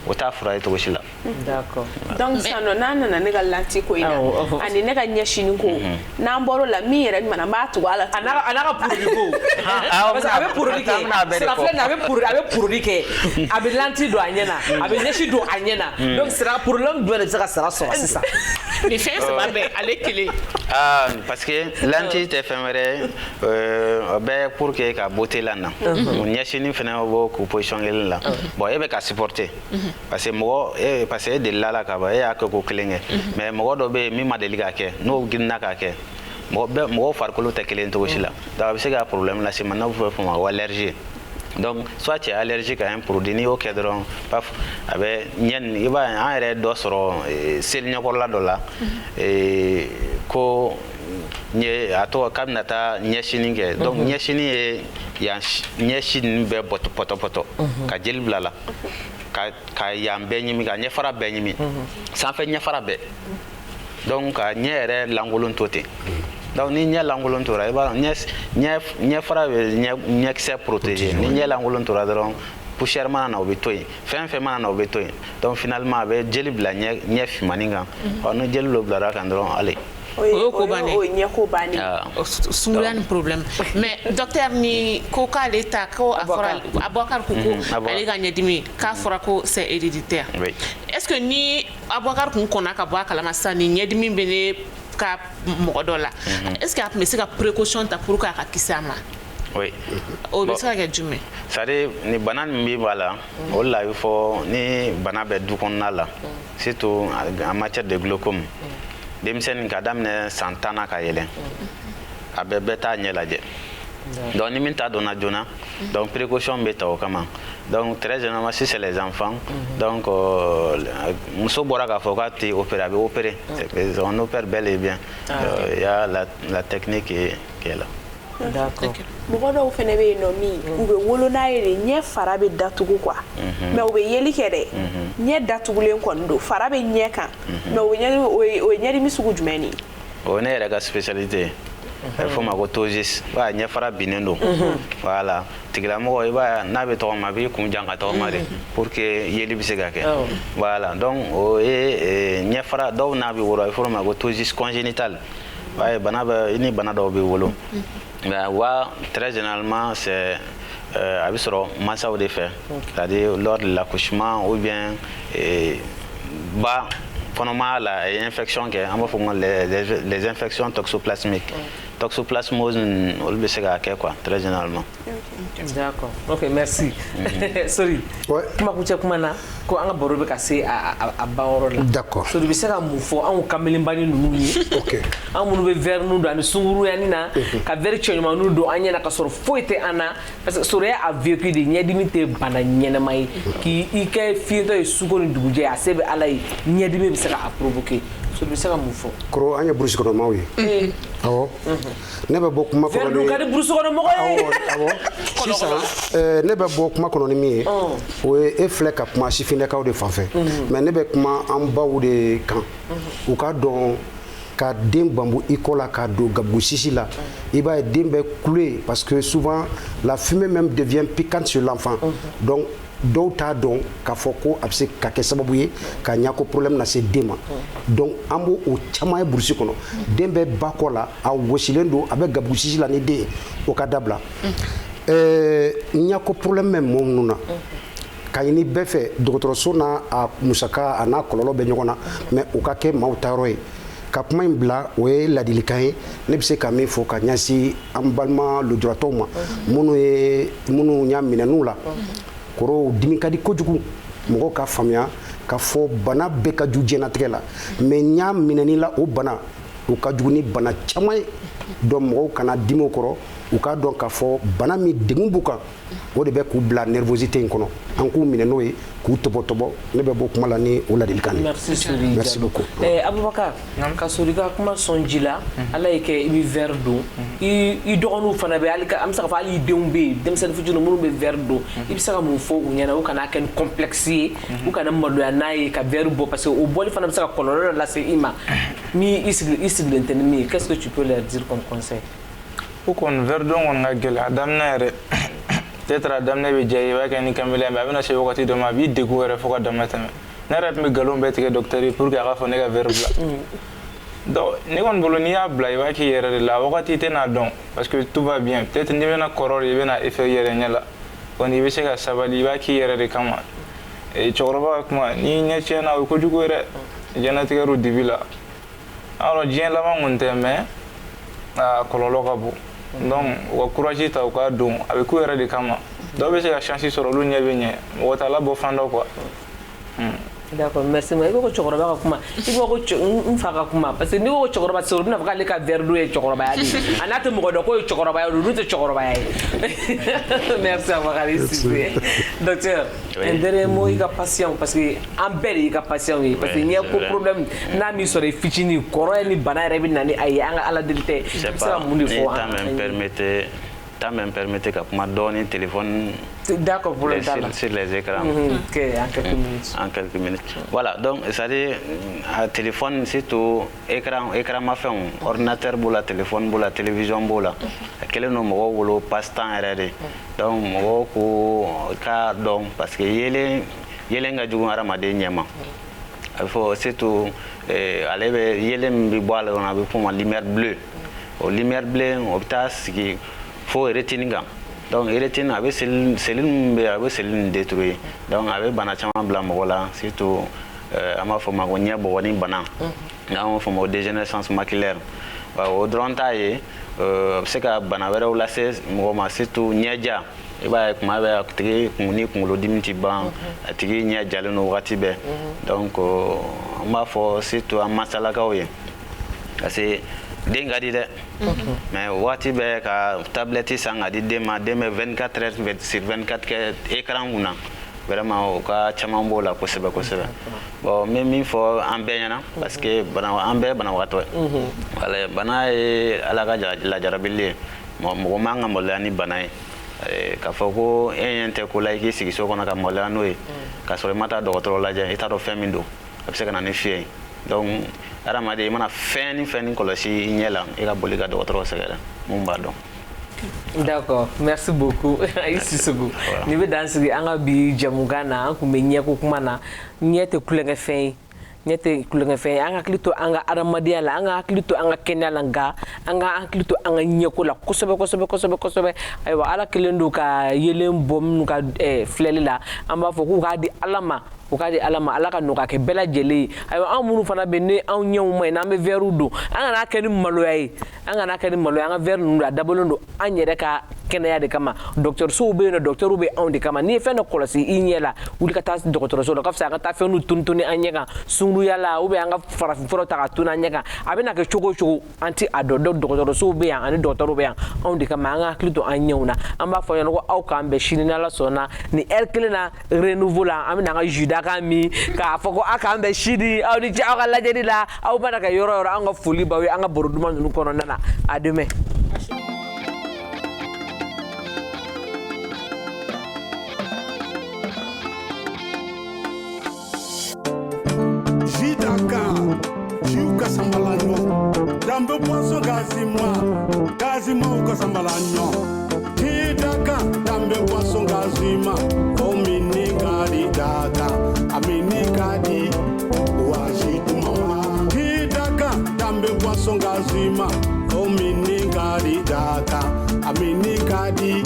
o t'a fura ye cogo si la d'accord donc sisan nɔ n'an nana ne ka lanti ko in na ani ne ka ɲɛsini ko n'an bɔr'o la min yɛrɛ ɲuman na n b'a tugu a la a n'a ka produit ko parce que a bɛ produit kɛ sira filɛ nin a bɛ produit kɛ a bɛ lanti don a ɲɛ na a bɛ ɲɛsi don a ɲɛ na donc sira problème jumɛn de bɛ se ka sira sɔrɔ sisan ni fɛn saba bɛɛ ale kelen parce que lanti tɛ fɛn wɛrɛ ye o bɛɛ pour que ka beauté la na ɲɛsini fɛnɛ bɔ k'u position kelen la bon e bɛ ka supporter parce que e delila la ka ban e y'a kɛ ko kelen kɛ mais mɔgɔ dɔ bɛ yen min ma deli k'a kɛ n'o girinna k'a kɛ mɔgɔw farikolo tɛ kelen cogo si la donc a bɛ se ka problème lase ma n'a bɛ fɔ o ma ko allergie donc soit tu es allergique à un produit n'i y'o kɛ dɔrɔn paf a bɛ ɲɛ i b'a ye an yɛrɛ dɔ sɔrɔ seli ɲɛkɔrɔla dɔ la ko a tɔgɔ k'a bɛna taa ɲɛsini kɛ donc ɲɛsini ye yan ɲɛsi ninnu bɛɛ pɔtɔpɔtɔ ka jeli bila la ka yan bɛɛ ɲimi ka ɲɛfara bɛɛ ɲimi sanfɛ ɲɛfara bɛɛ donc ka ɲɛ yɛrɛ lankolon to ten donc ni ɲɛ lankolon tora i b'a dɔn ɲɛfara bɛ ɲɛkisɛ protéger ni ɲɛ lankolon tora dɔrɔn poussière mana na o bɛ to yen fɛn mana na o bɛ to yen donc finalement a bɛ jeli bila ɲɛ finmani kan ni jeli dɔ bilara kan dɔrɔn ale o ye ɲɛko bannen sumaya ni problème mais docteur ni ko k'ale ta ko a fɔra Abubakar ko ale ka ɲɛdimi k'a fɔra ko c'est héréditaire est-ce que ni Abubakar kun kɔnna ka bɔ a kalama sisan ni ɲɛdimi bɛ ne ka mɔgɔ dɔ la est-ce que a tun bɛ se ka précaution ta pour que a ka kisi a ma oui o bɛ se ka kɛ jumɛn c'est-à-dire ni bana min b'i b'a la o la a bɛ fɔ ni bana bɛ du kɔnɔna la surtout en matière de glaucome denmisɛnnin ka daminɛ san 10 na ka yɛlɛn a bɛɛ t'a ɲɛ lajɛ donc ni min t'a dɔnna joona donc précaution bɛ ta o kama donc très généralement si c'est les enfants donc muso bɔra k'a fɔ k'a tɛ opérer a bɛ opérer on opère bel et bien il y a la technique qui est là d'accord mɔgɔ dɔw fɛnɛ bɛ yen nɔ min u bɛ wolo n'a ye de ɲɛ fara bɛ datugu quoi mais u bɛ yeli kɛ dɛ ɲɛ datugulen kɔni don fara bɛ ɲɛ kan mais o ye ɲɛdimi sugu jumɛn de ye o ye ne yɛrɛ ka spécialité ye a bɛ fɔ o ma ko ptosis i b'a ye ɲɛ fara binnen don voilà tigilamɔgɔ i b'a ye n'a bɛ tɔgɔma a b'i kun jan ka tɔgɔma de pour que yeli bɛ se ka kɛ voilà donc o ye ɲɛ fara dɔw n'a bɛ wolo a bɛ fɔ o ma ko ptosis congénitale i b'a ye bana bɛ i ni bana dɔw bɛ wolo mais wa très généralement c'est a bɛ sɔrɔ mansaw de fɛ c'est-à-dire lors de l'accouchement ou bien ba kɔnɔmaya la a ye infection kɛ an b'a fɔ les infections toxoplasmiques toxoplasmose olu bɛ se ka kɛ quoi très généralement d'accord ok merci sorry kuma kuncɛ kuma na ko an ka baro bɛ ka se a ban yɔrɔ la d'accord so bɛ se ka mun fɔ anw kamelenbani ninnu ye ok an minnu bɛ verre ninnu don ani sunkuruyanni na ka verre cɛɲumanninw don an ɲɛna ka sɔrɔ foyi tɛ an na parce que sɔrɔya a vécu de ɲɛdimi tɛ bana ɲɛnama ye k'i kɛ fiyɛntɔ ye suko ni dugujɛ a se bɛ ala ye ɲɛdimi bɛ se ka a provoquer so bɛ se ka mun fɔ kɔrɔ an ye burusi kɔnɔmaw ye awɔ ne bɛ bɔ kuma kɔnɔ ni ka di burusi kɔnɔmɔgɔ ye awɔ sisan ne bɛ bɔ kuma kɔnɔ ni min ye o ye e filɛ ka kuma sifinnakaw de fanfɛ mais ne bɛ kuma an baw de kan u ka dɔn ka den bambu i kɔ la k'a don gabugu sisi la il va être cloué parce que souvent la fumée même devient piquante sur l'enfant. Donc dɔw t'a dɔn k'a fɔ ko a bɛ se ka kɛ sababu ye ka ɲa ko problème lase den ma donc an b'o o caman ye burusi kɔnɔ den bɛ ba kɔ la a wɔsilen don a bɛ gabugu sisi la ni den ye o ka dabila ɲa ko problème bɛ mɔgɔ minnu na ka ɲini bɛɛ fɛ dɔgɔtɔrɔso n'a a musaka a n'a kɔlɔlɔ bɛ ɲɔgɔn na mais o ka kɛ maaw ta yɔrɔ ye ka kuma in bila o ye ladilikan ye ne bɛ se ka min fɔ ka ɲɛsin an balima lujuratɔw ma minnu y'a minɛn'u la kɔrɔw dimi ka di kojugu mɔgɔw ka faamuya ka fɔ bana bɛɛ ka jugu diɲɛnatigɛ la mais n y'a minɛni la o bana o ka jugu ni bana caman ye donc mɔgɔw kana dimi o kɔrɔ u k'a dɔn k'a fɔ bana min degun b'u kan o de bɛ k'u bila nervosité in kɔnɔ an k'u minɛ n'o ye k'u tɔbɔ ne bɛ bɔ kuma la ni o ladilikan ye merci beaucoup Abubakar ka sɔrɔ i ka kuma sɔn ji la ala ye kɛ i bɛ verre don i dɔgɔninw fana bɛ hali an bɛ se ka fɔ hali i denw bɛ yen denmisɛnnin fitinin minnu bɛ verre don i bɛ se ka mun fɔ u ɲɛna u kana kɛ ni complexe ye u kana maloya n'a ye ka verre bɔ parce que o bɔli fana bɛ se ka kɔlɔlɔ dɔ lase i ma ni i sigilen tɛ ni min ye qu'est-ce que tu peux leur dire comme conseil o kɔni verre don kɔni ka gɛlɛn a daminɛ yɛrɛ peut-être a daminɛ bɛ diya i ye i b'a kɛ ni kamalen mais a bɛna se wagati dɔ ma a b'i degun yɛrɛ fo ka dama tɛmɛ ne yɛrɛ tun bɛ nkalon bɛɛ tigɛ docteur ye pour que a ka fɔ ne ka verre bila donc ne kɔni bolo n'i y'a bila i b'a k'i yɛrɛ de la wagati i tɛna dɔn parce que tout va bien peut-être n'i bɛna kɔrɔ de i bɛna effet yɛrɛ ɲɛ la kɔni i bɛ se ka sabali i b'a k'i yɛrɛ de kama cɛkɔrɔba ka kuma n'i ɲɛ tiɲɛna o ye kojugu ye dɛ diɲɛnatigɛ do dibi la alors diɲɛ laban kɔni tɛ mais a kɔlɔlɔ ka bon donc u ka courage ta u k'a don a bɛ k'u yɛrɛ de kama dɔw bɛ se ka chance sɔrɔ olu ɲɛ bɛ ɲɛ mɔgɔ t'a labɔ fan dɔ quoi d'accord merci ma i ko cɛkɔrɔba ka kuma i ko n fa ka kuma parce que n'i ko cɛkɔrɔba sɔrɔ u bɛna fɔ k'ale ka verre don ye cɛkɔrɔbaya de a n'a tɛ mɔgɔ dɔn k'o ye cɛkɔrɔbaya ye olu tɛ cɛkɔrɔbaya ye merci Abubakar Sise docteur un dernier mot i ka patient parce que an bɛɛ de y'i ka patient ye parce que n'i ye ko problème n'a min sɔrɔ i fitinin kɔrɔ ye ni bana yɛrɛ bɛ na ni a ye an ka ala deli tɛ i bɛ se ka mun de fɔ ça me permettait que moi donner téléphone d'accord pour sur les écrans en quelques minutes voilà donc c'est-à-dire téléphone surtout écran ma fait ordinateur bola téléphone bola télévision bola quel no mo wolo passe-temps erreur donc mo ko ka donc parce que yele nga jugu aramade nyama il faut surtout aller yele mbi boala on a pour lumière bleue au lumière bleue on tasse qui faut rétine gam donc rétine avec cellule be avec cellule détruit donc avec bana chama bla mola surtout ama fo ma gonya bo woni bana ngam fo mo dégénérescence maculaire au drontaye c'est ka bana wera ou la 16 mo ma surtout nyaja e ba kuma ba tigi kuni kunlo dimiti ban tigi nyaja le no wati be donc ma fo surtout amasala ka oye parce denga di de mais wati be ka tablette sanga di dema 24 heures sur 24 écran una vraiment o ka chaman bola ko sebe bon même il faut ambeyana parce que bana ambe bana wato wala bana e ala ga la jarabille mo manga mo lani bana e ka foko ente ko like sigi so kona ka mo lano e ka so mata docteur la ja eta do femindo abse kana ne fie donc aramade mana feni kolosi nyela e ka boli ga docteur segala mun ba don d'accord merci beaucoup ici sugu ni be dan sigi anga bi jamugana ku menye ko kuma na nyete kulenga fe anga klito anga aramadiya la anga klito anga kenala nga anga klito anga nyeko la kosobe aywa ala kelendo ka yelen bom ka flele la amba fo ku ga di alama ala ka no ka ke bela jeli aywa an munu fana be ne an nyew mai na be veru do anga na keni maloya anga veru nu da dabolondo an yere ka kenaya de kama docteur so be no docteur be on de kama ni fe no kolosi inyela wuli ka tas docteur so do ka fa ka ta fe nu tuntuni anyeka sunu yala ube anga farafin foro ta tuna anyeka abena ke chogo anti ado docteur so be an ani docteur be an on de kama anga klito anyewna amba fo yo ko au ka ambe shini na la sona ni elkelena renouveau la amina nga juda kami ka fo ko aka ambe shidi au ni ja ka lajedi la au bana ka yoro anga fuli bawe anga boruduma nu kono nana a demain. Jidaka, Jiuka Samalanyo, dambe poisson gazima ukasambala nyo Tidaka dambe poisson gazima Omini kadi daka Amini kadi Wajitu mama Tidaka dambe poisson gazima Omini kadi daka Amini kadi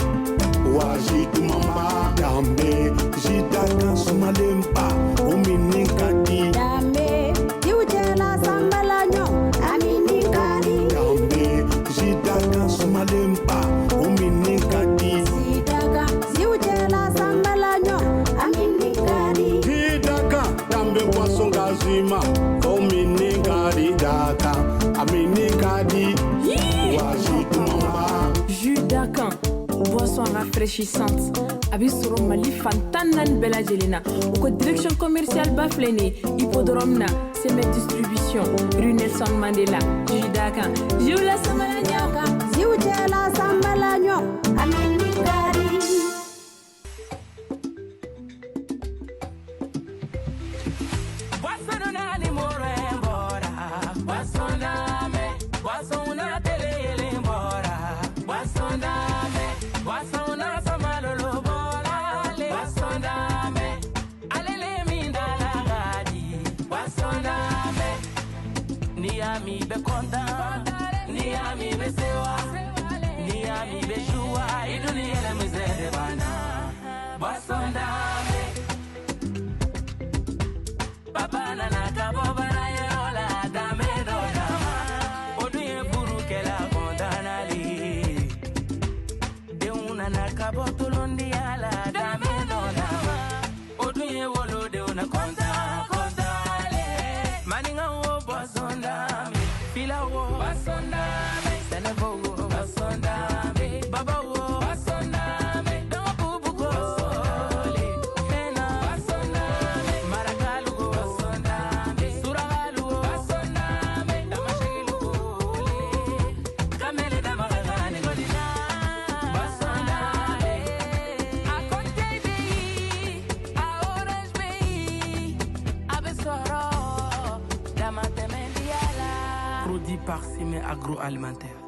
Wajitu mama Dambe jidaka sumalempa Omini kadi Dambe jiujela sambala nyo Amini kadi Dambe jidaka sumalempa Omini kadi Sidaka jiujela sambala nyo Amini kadi Tidaka dambe poisson gazima Omini kadi daka Amini kadi Wajitu mama Jus d'Akan, boisson rafraîchissante. Abisoro Mali Fantanan Bella Jelena. Au direction commerciale Baflene, Hippodrome na, Semet Distribution, rue Nelson Mandela. Jus d'Akan, Jula Samalagno, Jiujela sambala nyo Amini kadi Ni be content, ni ami be sewa, ni ami be joua, iduni ele mizere bana. Basondame, papa nana kabo bana yola dame dona. Oduye buru kela kondanali, de una na kabo tolondi ala dame dona. Oduye wolo de una kontale, maninga wo basondame. Basondame, Senevo, Basondame, Baba, Basondame, Dobubugo, Hena, Basondame, Maragalu, Basondame, Suragalu, Basondame, Damashilu, Kamele Damaragane Godina, Basondame, Akonte Bey, Orange Bey, Abesoro, Damate Mendiala. Produit par Sémé Agroalimentaire.